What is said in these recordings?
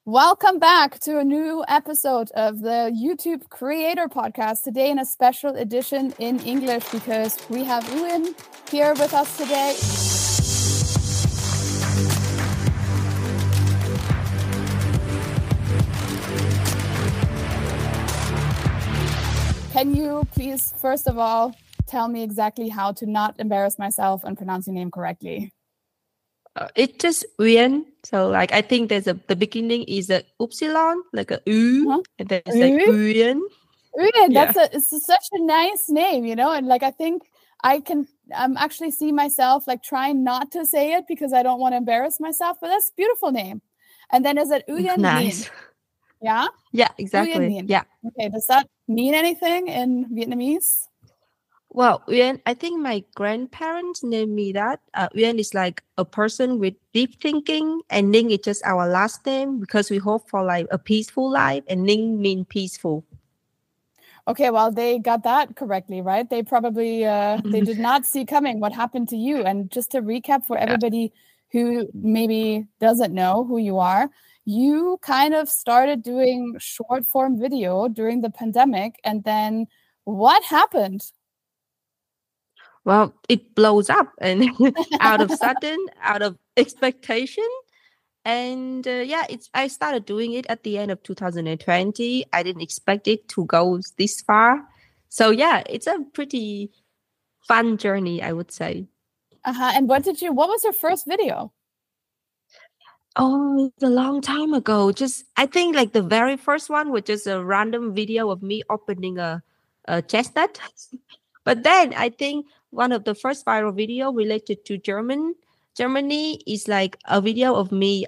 Welcome back to a new episode of the YouTube Creator Podcast. Today in a special edition in English because we have Uyen here with us today. Can you please, first of all, tell me exactly how to not embarrass myself and pronounce your name correctly? It's just Uyen. So I think there's the beginning is a upsilon, like a U, and then it's like Uyen. Uyen, it's such a nice name, and I think I can actually see myself trying not to say it because I don't want to embarrass myself, but that's a beautiful name. And then is it Uyen Nice. Ninh? Yeah? Yeah, exactly. Uyen Ninh. Yeah. Okay, does that mean anything in Vietnamese? Well, Uyen, I think my grandparents named me that. Uyen is like a person with deep thinking, and Ninh is just our last name because we hope for a peaceful life, and Ninh means peaceful. Okay, well, they got that correctly, right? They probably they did not see coming what happened to you. And just to recap for everybody who maybe doesn't know who you are, you kind of started doing short form video during the pandemic, and then what happened? Well, it blows up and out of expectation. And I started doing it at the end of 2020. I didn't expect it to go this far. So it's a pretty fun journey, I would say. And what was your first video? Oh, it's a long time ago. I think the very first one was just a random video of me opening a chestnut. But then I think one of the first viral video related to Germany is a video of me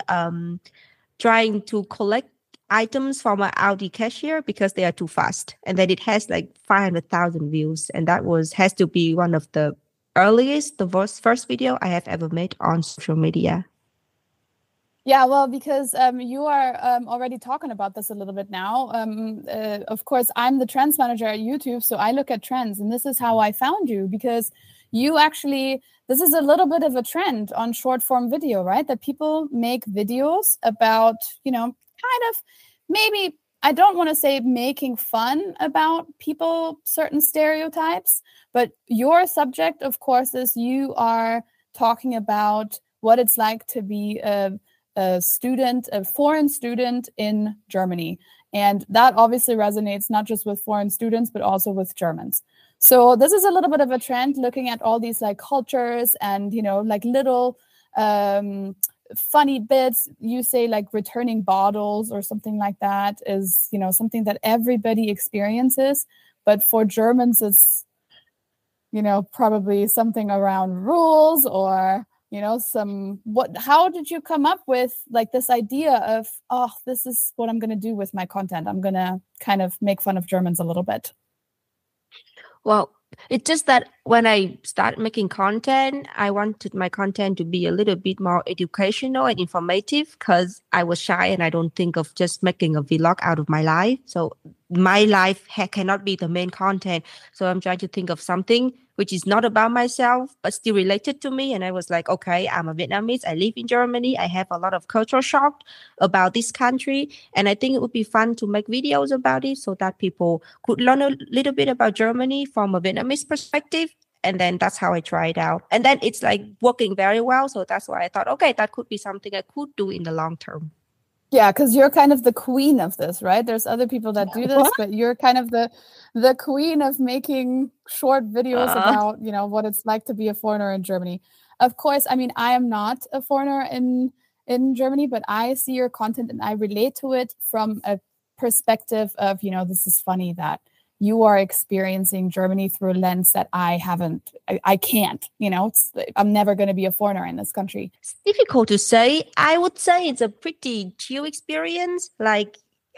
trying to collect items from an Audi cashier because they are too fast. And then it has 500,000 views. And that has to be one of the first video I have ever made on social media. Yeah, well, because you are already talking about this a little bit now. Of course, I'm the trends manager at YouTube, so I look at trends, and this is how I found you, because this is a little bit of a trend on short form video, right? That people make videos about, kind of maybe, I don't want to say making fun about certain stereotypes, but your subject, of course, is you are talking about what it's like to be a foreign student in Germany. And that obviously resonates not just with foreign students, but also with Germans. So this is a little bit of a trend looking at all these cultures and, little funny bits. You say returning bottles or something like that is, something that everybody experiences. But for Germans, it's, probably something around rules or how did you come up with this idea of, this is what I'm going to do with my content? I'm going to kind of make fun of Germans a little bit. Well, it's just that when I started making content, I wanted my content to be a little bit more educational and informative because I was shy and I don't think of just making a vlog out of my life. So my life cannot be the main content. So I'm trying to think of something which is not about myself, but still related to me. And I was like, okay, I'm a Vietnamese. I live in Germany. I have a lot of cultural shock about this country. And I think it would be fun to make videos about it so that people could learn a little bit about Germany from a Vietnamese perspective. And then that's how I tried out. And then it's working very well. So that's why I thought, okay, that could be something I could do in the long term. Yeah, because you're kind of the queen of this, right? There's other people that do this, but you're kind of the queen of making short videos about, what it's like to be a foreigner in Germany. Of course, I mean, I am not a foreigner in Germany, but I see your content and I relate to it from a perspective of, this is funny that you are experiencing Germany through a lens that I can't, I'm never going to be a foreigner in this country. It's difficult to say. I would say it's a pretty chill experience.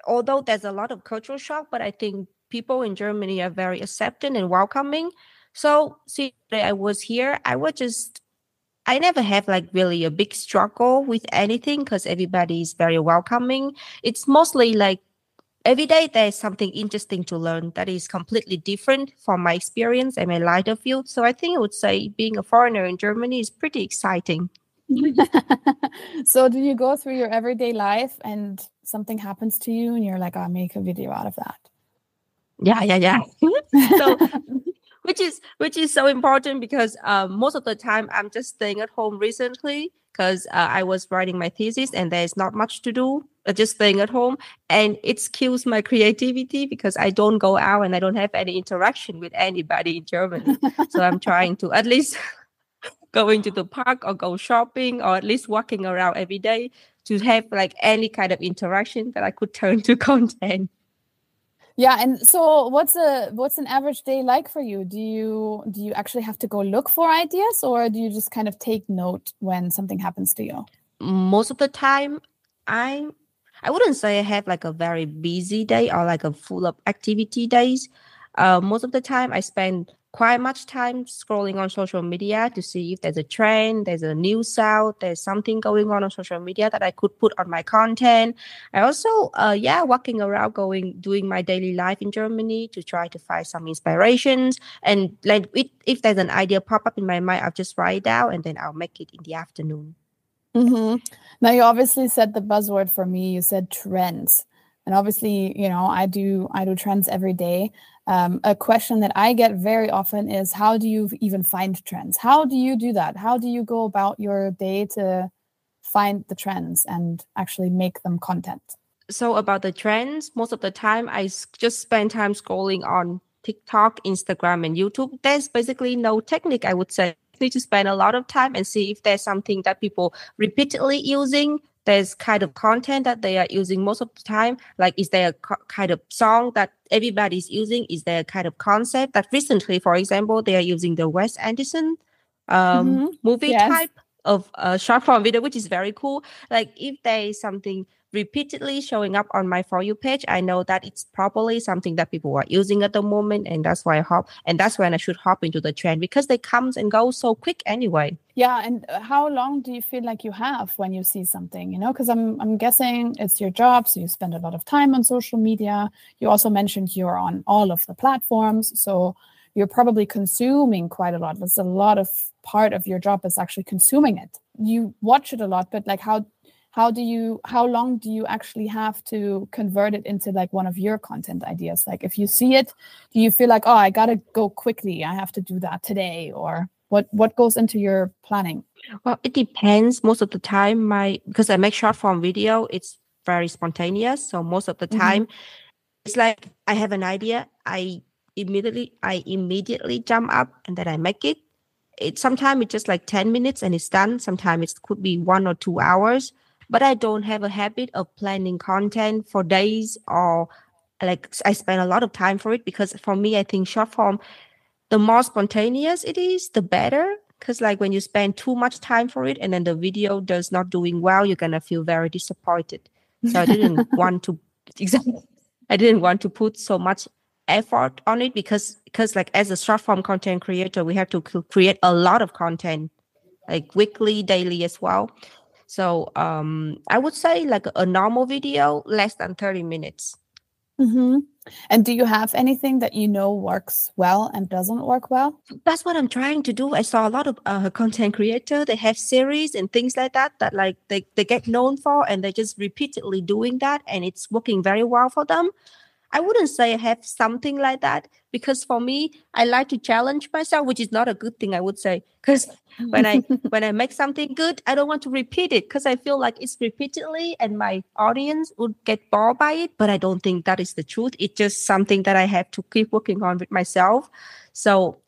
Although there's a lot of cultural shock, but I think people in Germany are very accepting and welcoming. So since I was here, I never have really a big struggle with anything because everybody is very welcoming. It's mostly every day there's something interesting to learn that is completely different from my experience and my lighter field. So I think I would say being a foreigner in Germany is pretty exciting. So do you go through your everyday life and something happens to you and you're like, I'll make a video out of that? Yeah. So which is so important because most of the time I'm just staying at home recently because I was writing my thesis and there's not much to do. Just staying at home, and it kills my creativity because I don't go out and I don't have any interaction with anybody in Germany. So I'm trying to at least going to the park or go shopping or at least walking around every day to have like any kind of interaction that I could turn to content. Yeah, and so what's an average day like for you? Do you actually have to go look for ideas, or do you just kind of take note when something happens to you? Most of the time, I wouldn't say I have like a very busy day or like a full of activity days. Most of the time, I spend quite much time scrolling on social media to see if there's a trend, there's a news out, there's something going on social media that I could put on my content. I also, walking around, doing my daily life in Germany to try to find some inspirations. And like, if there's an idea pop up in my mind, I'll just write it down and then I'll make it in the afternoon. Mm-hmm. Now, you obviously said the buzzword for me. You said trends, and obviously, I do trends every day. A question that I get very often is, how do you even find trends? How do you do that? How do you go about your day to find the trends and actually make them content? So about the trends, most of the time I just spend time scrolling on TikTok, Instagram, and YouTube. There's basically no technique, I would say. You need to spend a lot of time and see if there's something that people repeatedly using. There's kind of content that they are using most of the time. Like, is there a kind of song that everybody's using? Is there a kind of concept that recently, for example, they are using the Wes Anderson movie Yes. type of short form video, which is very cool. Like, if there is something repeatedly showing up on my For You page, I know that it's probably something that people are using at the moment, and that's why that's when I should hop into the trend because they come and go so quick anyway. Yeah, and how long do you feel like you have when you see something? Because I'm guessing it's your job, so you spend a lot of time on social media. You also mentioned you're on all of the platforms, so you're probably consuming quite a lot. That's a lot of part of your job is actually consuming it. You watch it a lot, but like how long do you actually have to convert it into like one of your content ideas? Like, if you see it, do you feel like, oh, I gotta go quickly, I have to do that today? Or what goes into your planning? Well, it depends. Most of the time, because I make short form video, it's very spontaneous. So most of the time, it's like I have an idea, I immediately jump up and then I make it. Sometimes it's just like 10 minutes and it's done. Sometimes it could be 1 or 2 hours. But I don't have a habit of planning content for days, or like I spend a lot of time for it, because for me, I think short form, the more spontaneous it is, the better. Because like when you spend too much time for it and then the video does not doing well, you're gonna feel very disappointed. So I didn't want to put so much effort on it because like as a short form content creator, we have to create a lot of content, like weekly, daily as well. So I would say like a normal video, less than 30 minutes. Mm-hmm. And do you have anything that works well and doesn't work well? That's what I'm trying to do. I saw a lot of content creators, they have series and things like that like they get known for, and they're just repeatedly doing that, and it's working very well for them. I wouldn't say I have something like that, because for me, I like to challenge myself, which is not a good thing, I would say. Because when I make something good, I don't want to repeat it because I feel like it's repeatedly and my audience would get bored by it. But I don't think that is the truth. It's just something that I have to keep working on with myself. So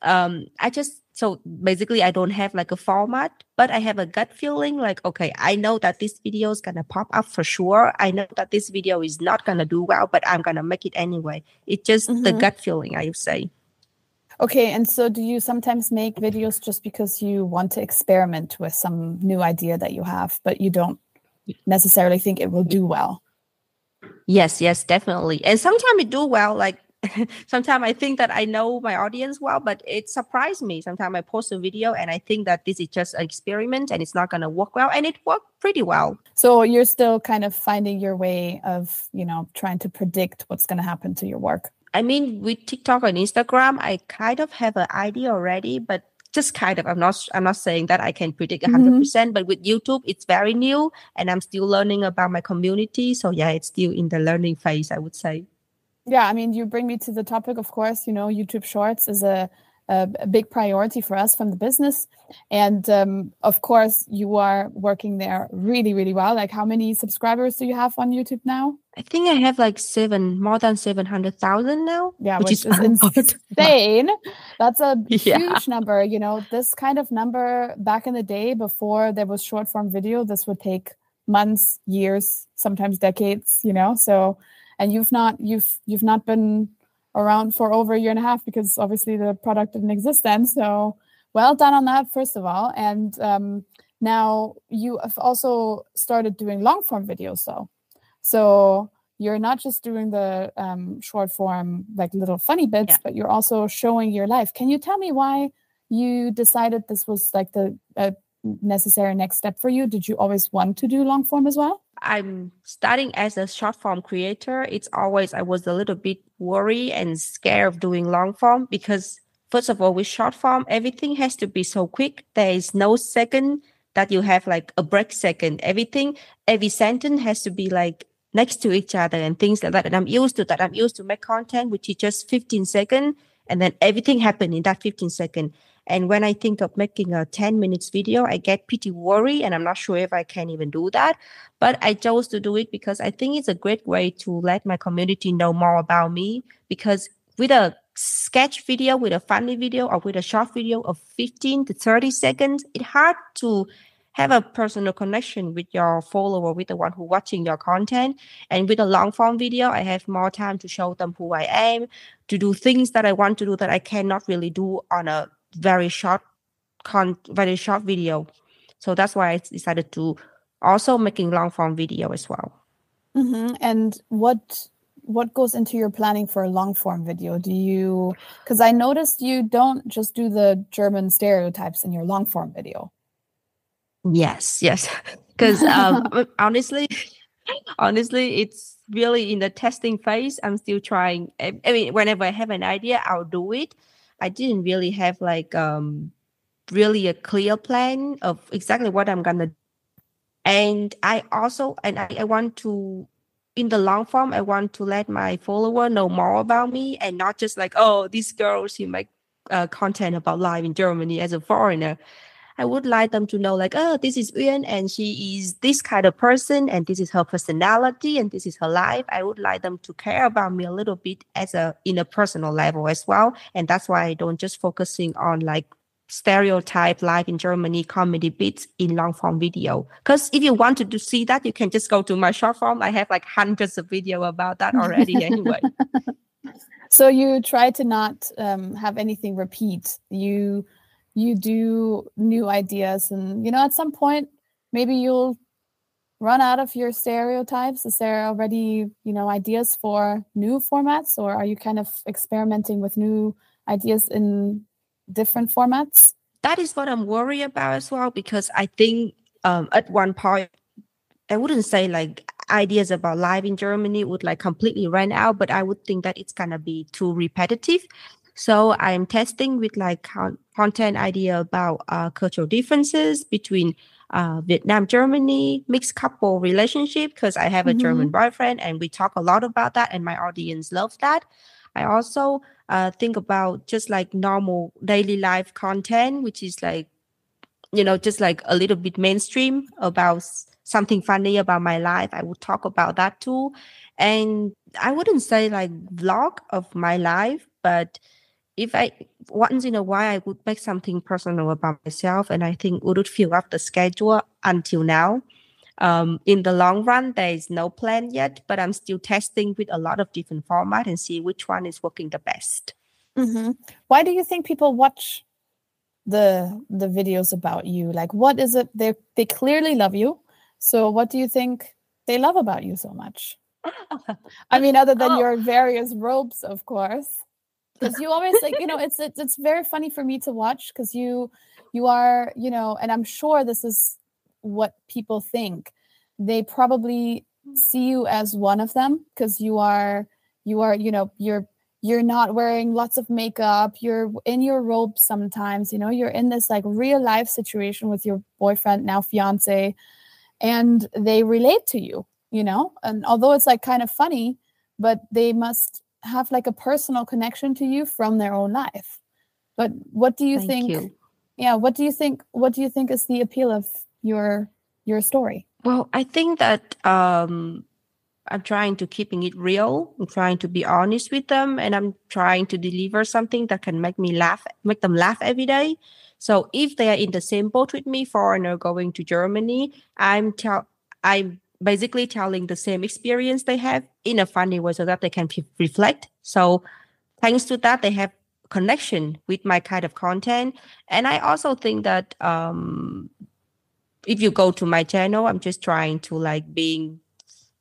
so basically, I don't have like a format, but I have a gut feeling like, okay, I know that this video is going to pop up for sure. I know that this video is not going to do well, but I'm going to make it anyway. It's just the gut feeling, I would say. Okay, and so do you sometimes make videos just because you want to experiment with some new idea that you have, but you don't necessarily think it will do well? Yes, definitely. And sometimes it do well, like sometimes I think that I know my audience well, but it surprised me. Sometimes I post a video and I think that this is just an experiment and it's not going to work well, and it worked pretty well. So you're still kind of finding your way of, trying to predict what's going to happen to your work. I mean, with TikTok and Instagram, I kind of have an idea already, but just kind of, I'm not saying that I can predict 100%, but with YouTube, it's very new and I'm still learning about my community. So yeah, it's still in the learning phase, I would say. Yeah, I mean, you bring me to the topic, of course, YouTube Shorts is a big priority for us from the business. And of course, you are working there really, really well. Like, how many subscribers do you have on YouTube now? I think I have like more than 700,000 now. Yeah, which is insane. That's a huge number. This kind of number back in the day before there was short form video, this would take months, years, sometimes decades, So, and you've not been around for over a year and a half because obviously the product didn't exist then. So well done on that, first of all. And now you have also started doing long form videos though. So you're not just doing the short form, like little funny bits, but you're also showing your life. Can you tell me why you decided this was like the necessary next step for you? Did you always want to do long form as well? I'm starting as a short form creator. I was a little bit worried and scared of doing long form because first of all, with short form, everything has to be so quick. There is no second that you have like a break second. Every sentence has to be like next to each other and things like that. And I'm used to that. I'm used to make content, which is just 15 seconds. And then everything happened in that 15 seconds. And when I think of making a 10 minutes video, I get pretty worried and I'm not sure if I can even do that. But I chose to do it because I think it's a great way to let my community know more about me. Because with a sketch video, with a funny video, or with a short video of 15 to 30 seconds, it's hard to have a personal connection with your follower, with the one who watching your content. And with a long form video, I have more time to show them who I am, to do things that I want to do that I cannot really do on a very short video. So that's why I decided to also making long form video as well. Mm-hmm. And what goes into your planning for a long form video? Because I noticed you don't just do the German stereotypes in your long form video. Yes. Because honestly, it's really in the testing phase. I'm still trying. I mean, whenever I have an idea, I'll do it. I didn't really have like really a clear plan of exactly what I'm gonna do. And I want to, in the long form, I want to let my follower know more about me and not just like, oh, this girl, she make content about life in Germany as a foreigner. I would like them to know like, oh, this is Uyen and she is this kind of person and this is her personality and this is her life. I would like them to care about me a little bit in a personal level as well. And that's why I don't just focusing on like stereotype life in Germany comedy bits in long form video. Because if you want to see that, you can just go to my short form. I have like hundreds of video about that already anyway. So you try to not have anything repeat. You do new ideas and, at some point, maybe you'll run out of your stereotypes. Is there already, ideas for new formats, or are you kind of experimenting with new ideas in different formats? That is what I'm worried about as well, because I think at one point, I wouldn't say like ideas about life in Germany would like completely run out, but I would think that it's going to be too repetitive. So I'm testing with like content idea about cultural differences between Vietnam, Germany, mixed couple relationship, because I have a German boyfriend and we talk a lot about that and my audience loves that. I also think about just like normal daily life content, which is like, just like a little bit mainstream about something funny about my life. I would talk about that too. And I wouldn't say like vlog of my life, but if I once in a while, I would make something personal about myself, and I think it would fill up the schedule until now. In the long run, there is no plan yet, but I'm still testing with a lot of different formats and see which one is working the best. Mm-hmm. Why do you think people watch the videos about you? Like, what is it? They clearly love you. So what do you think they love about you so much? I mean, other than your various robes, of course. Because you always like, it's very funny for me to watch because you are, and I'm sure this is what people think. They probably see you as one of them because you are, you're you're not wearing lots of makeup, you're in your robe sometimes, you're in this like real life situation with your boyfriend, now fiance, and they relate to you, and although it's like kind of funny, but they must have like a personal connection to you from their own life. But what do you Thank think? you. Yeah, what do you think is the appeal of your story? Well, I think that I'm trying to keeping it real. I'm trying to be honest with them, and I'm trying to deliver something that can make them laugh every day. So if they are in the same boat with me, foreigner going to Germany, I'm basically telling the same experience they have in a funny way so that they can reflect. So thanks to that, they have connection with my kind of content. And I also think that if you go to my channel, I'm just trying to like being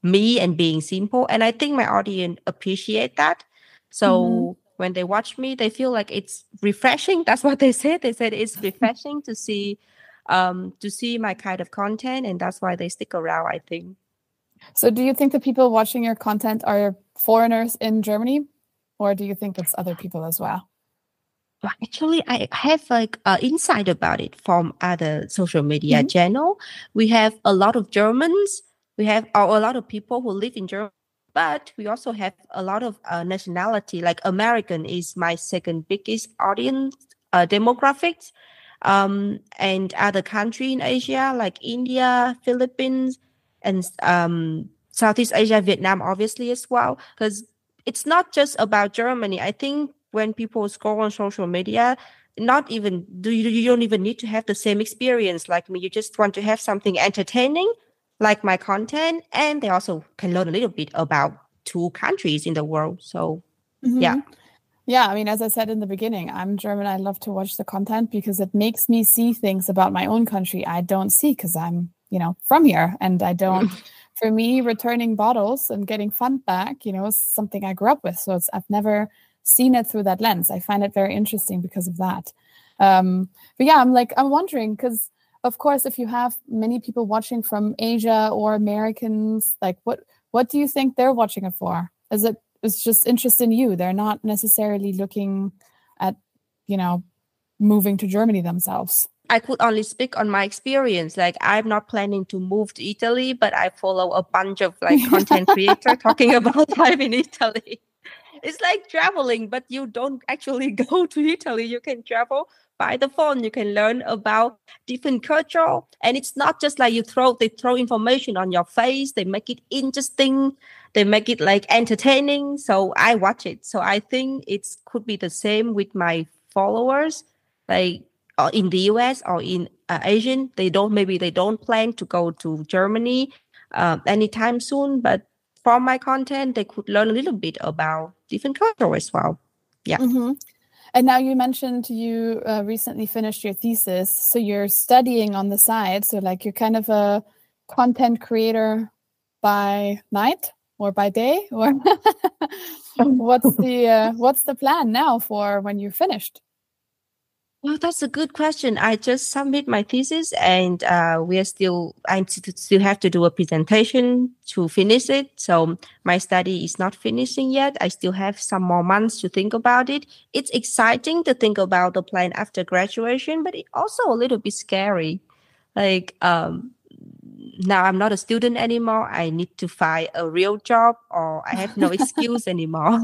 me and being simple. And I think my audience appreciate that. So when they watch me, they feel like it's refreshing. That's what they said. They said it's refreshing to see my kind of content. And that's why they stick around, I think. So do you think the people watching your content are foreigners in Germany? Or do you think it's other people as well? Well, actually, I have like insight about it from other social media channel. We have a lot of Germans. We have a lot of people who live in Germany, but we also have a lot of nationality. Like American is my second biggest audience demographics, and other country in Asia like India, Philippines, and Southeast Asia, Vietnam, obviously as well. Because it's not just about Germany. I think when people scroll on social media, you don't even need to have the same experience like me. You just want to have something entertaining, like my content, and they also can learn a little bit about 2 countries in the world. So, yeah. Yeah, I mean, as I said in the beginning, I'm German. I love to watch the content because it makes me see things about my own country I don't see because I'm, from here, and I don't. For me, returning bottles and getting fun back, is something I grew up with. So I've never seen it through that lens. I find it very interesting because of that. But yeah, I'm wondering, because of course, if you have many people watching from Asia or Americans, like what do you think they're watching it for? It's just interest in you. They're not necessarily looking at, moving to Germany themselves. I could only speak on my experience. Like, I'm not planning to move to Italy, but I follow a bunch of like content creators talking about life in Italy. It's like traveling, but you don't actually go to Italy. You can travel by the phone. You can learn about different culture. And it's not just like they throw information on your face. They make it interesting. They make it like entertaining. So I watch it. So I think it could be the same with my followers. Like in the US or in Asian, they don't plan to go to Germany anytime soon. But from my content, they could learn a little bit about different culture as well. Yeah. And now you mentioned you recently finished your thesis, so you're studying on the side. So like you're kind of a content creator by night or by day, or what's the plan now for when you're finished? Well, that's a good question. I just submit my thesis, and I still have to do a presentation to finish it. So my study is not finishing yet. I still have some more months to think about it. It's exciting to think about the plan after graduation, but it's also a little bit scary. Like now I'm not a student anymore. I need to find a real job, or I have no excuse anymore.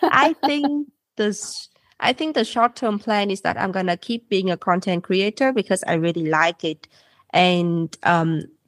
I think the short-term plan is that I'm going to keep being a content creator because I really like it. And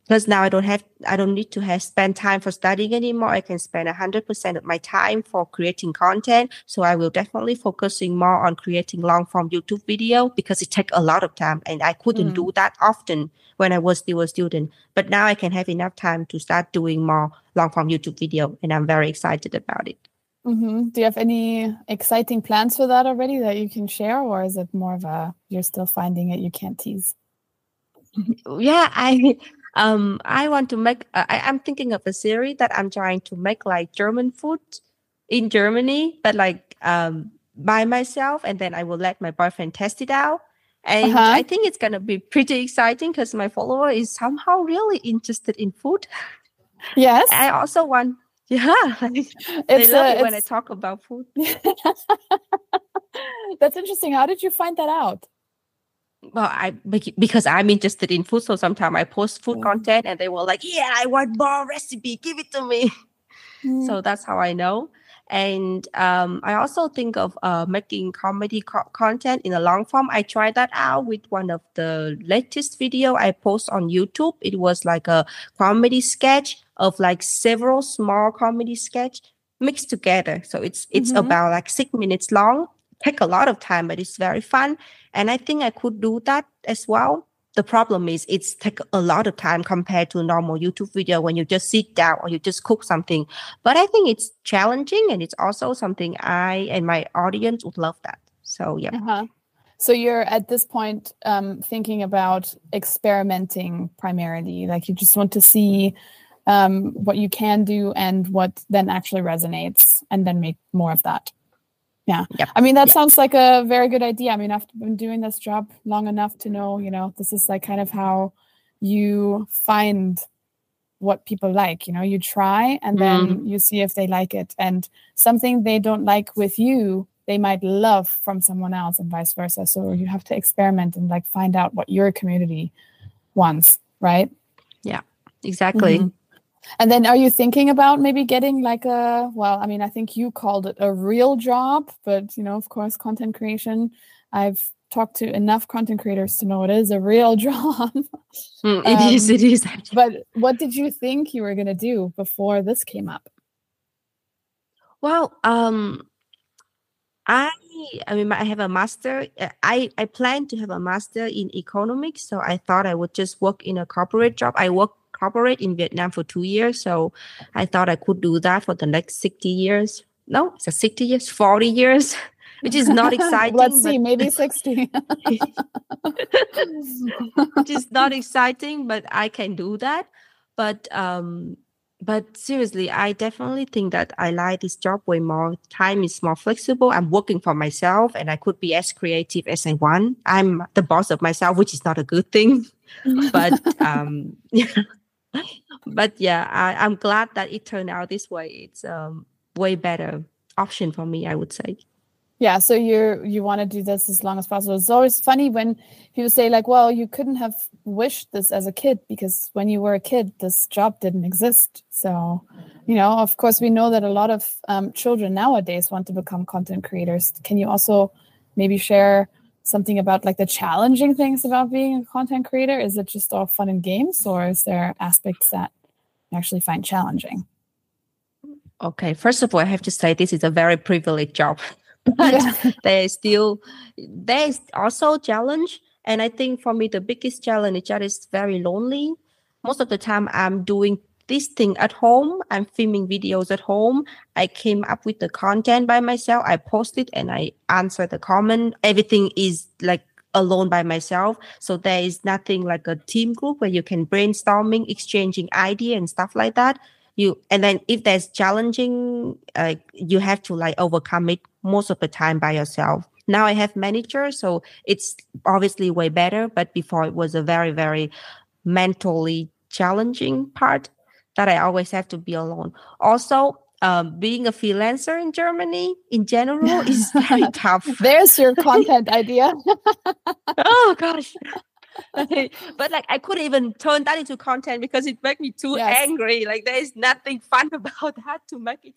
because now I don't need to spend time for studying anymore. I can spend 100% of my time for creating content. So I will definitely focusing more on creating long-form YouTube video because it takes a lot of time. And I couldn't do that often when I was still a student. But now I can have enough time to start doing more long-form YouTube video. And I'm very excited about it. Do you have any exciting plans for that already that you can share, or is it more of you're still finding it, you can't tease? Yeah, I want to make. I'm thinking of a series that I'm trying to make like German food in Germany, but like by myself, and then I will let my boyfriend test it out. And I think it's gonna be pretty exciting because my follower is somehow really interested in food. Yes. I also want. Yeah, they love it when I talk about food. That's interesting. How did you find that out? Well, because I'm interested in food, so sometimes I post food content, and they were like, "Yeah, I want more recipe. Give it to me." So that's how I know. And I also think of making comedy content in a long form. I tried that out with one of the latest video I post on YouTube. It was like a comedy sketch of like several small comedy sketch mixed together. So it's about like 6 minutes long. Take a lot of time, but it's very fun. And I think I could do that as well. The problem is it's take a lot of time compared to a normal YouTube video when you just sit down or you just cook something. But I think it's challenging, and it's also something I and my audience would love that. So, yeah. Uh-huh. So you're at this point thinking about experimenting primarily. Like you just want to see what you can do and what then actually resonates, and then make more of that. Yeah. Yep. I mean, that sounds like a very good idea. I mean, I've been doing this job long enough to know, this is like kind of how you find what people like, you try and then you see if they like it. And something they don't like with you, they might love from someone else, and vice versa. So you have to experiment and like find out what your community wants, right? Yeah, exactly. Mm-hmm. And then are you thinking about maybe getting like I think you called it a real job, but, of course, content creation, I've talked to enough content creators to know it is a real job. It is. But what did you think you were going to do before this came up? Well, I have a master. I plan to have a master in economics. So I thought I would just work in a corporate job. I worked corporate in Vietnam for 2 years. So I thought I could do that for the next 60 years. No, it's 60 years, 40 years, which is not exciting. Let's see, maybe 60. Which is not exciting, but I can do that. But seriously, I definitely think that I like this job way more. Time is more flexible. I'm working for myself, and I could be as creative as I want. I'm the boss of myself, which is not a good thing. But I'm glad that it turned out this way. It's way better option for me, I would say. Yeah, so you want to do this as long as possible. It's always funny when people say like, well, you couldn't have wished this as a kid because when you were a kid, this job didn't exist. So, of course, we know that a lot of children nowadays want to become content creators. Can you also maybe share something about like the challenging things about being a content creator? Is it just all fun and games, or is there aspects that you actually find challenging? Okay, first of all, I have to say this is a very privileged job. But there is also a challenge. And I think for me, the biggest challenge is that it's very lonely. Most of the time I'm doing this thing at home. I'm filming videos at home. I came up with the content by myself. I post it and I answer the comment. Everything is like alone by myself. So there is nothing like a team group where you can brainstorming, exchanging idea and stuff like that. And then if there's challenging, you have to like overcome it most of the time by yourself. Now I have manager, so it's obviously way better. But before it was a very, very mentally challenging part that I always have to be alone. Also, being a freelancer in Germany in general is very tough. There's your content idea. Oh gosh. But like I couldn't even turn that into content because it made me too angry. Like there is nothing fun about that to make it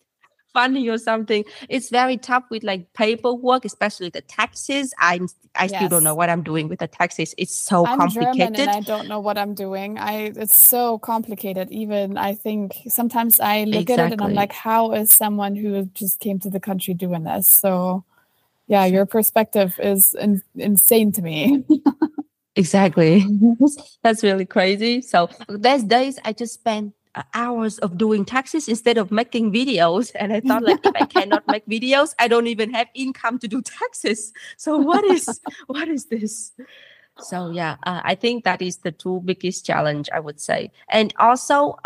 funny or something. It's very tough with like paperwork, especially the taxes. I still don't know what I'm doing with the taxes. It's so complicated. I'm German and I don't know what I'm doing. It's so complicated. Even I think sometimes I look at it and I'm like, how is someone who just came to the country doing this? So yeah, your perspective is insane to me. Exactly. That's really crazy. So there's days I just spend hours of doing taxes instead of making videos. And I thought like, if I cannot make videos, I don't even have income to do taxes. So what is this? So yeah, I think that is the two biggest challenge, I would say. And also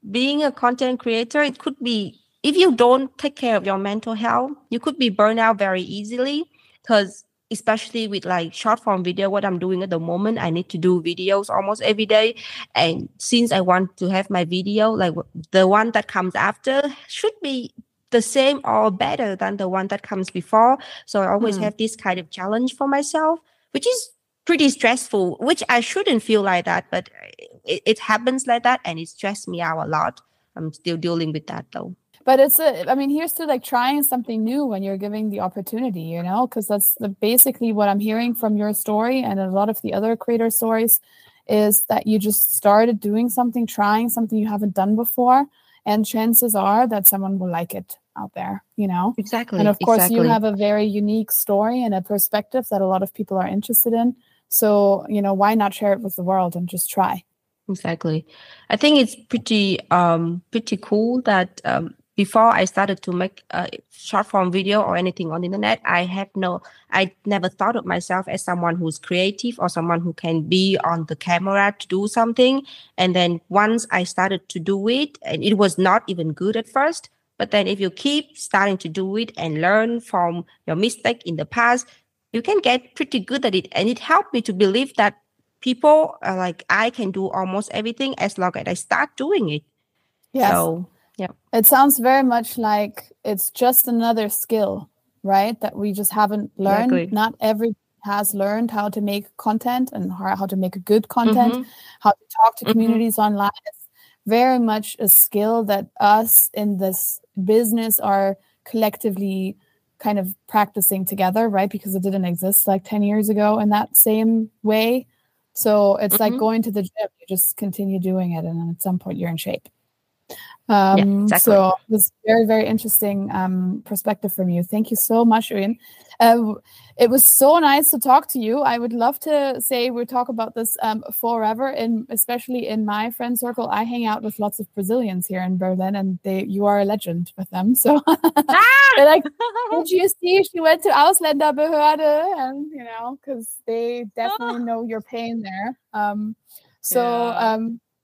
being a content creator, it could be, if you don't take care of your mental health, you could be burned out very easily because especially with like short form video, what I'm doing at the moment, I need to do videos almost every day. And since I want to have my video, like the one that comes after should be the same or better than the one that comes before. So I always have this kind of challenge for myself, which is pretty stressful, which I shouldn't feel like that, but it happens like that, and it stressed me out a lot. I'm still dealing with that though. But here's to like trying something new when you're giving the opportunity, you know, because that's basically what I'm hearing from your story and a lot of the other creator stories is that you just started doing something, trying something you haven't done before. And chances are that someone will like it out there, you know? Exactly. And of course, you have a very unique story and a perspective that a lot of people are interested in. So, you know, why not share it with the world and just try? Exactly. I think it's pretty cool that before I started to make a short form video or anything on the internet, I never thought of myself as someone who's creative or someone who can be on the camera to do something. And then once I started to do it, and it was not even good at first, but then if you keep starting to do it and learn from your mistake in the past, you can get pretty good at it. And it helped me to believe that people are like, I can do almost everything as long as I start doing it. Yes. So, yeah. It sounds very much like it's just another skill, right? That we just haven't learned. Exactly. Not everyone has learned how to make content and how to make good content, how to talk to communities online. It's very much a skill that us in this business are collectively kind of practicing together, right? Because it didn't exist like 10 years ago in that same way. So it's like going to the gym, you just continue doing it, and then at some point you're in shape. Exactly. So it was very, very interesting perspective from you. Thank you so much, Uyen. It was so nice to talk to you. I would love to say we talk about this forever, especially in my friend circle. I hang out with lots of Brazilians here in Berlin, and you are a legend with them. So they're like, did you see she went to Ausländerbehörde? And, you know, because they definitely know your pain there.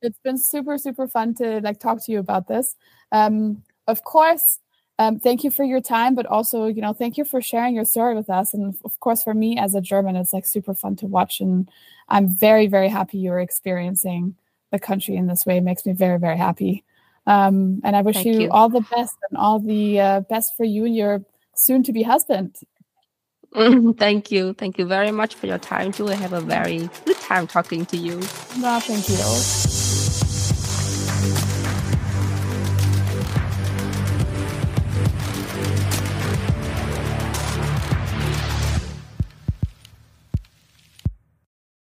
It's been super, super fun to like talk to you about this. Of course, thank you for your time, but also, you know, thank you for sharing your story with us. And of course, for me as a German, it's like super fun to watch. And I'm very, very happy you're experiencing the country in this way. It makes me very, very happy. And I wish you all the best and all the best for you and your soon-to-be husband. Thank you. Thank you very much for your time too. I have a very good time talking to you. No, thank you.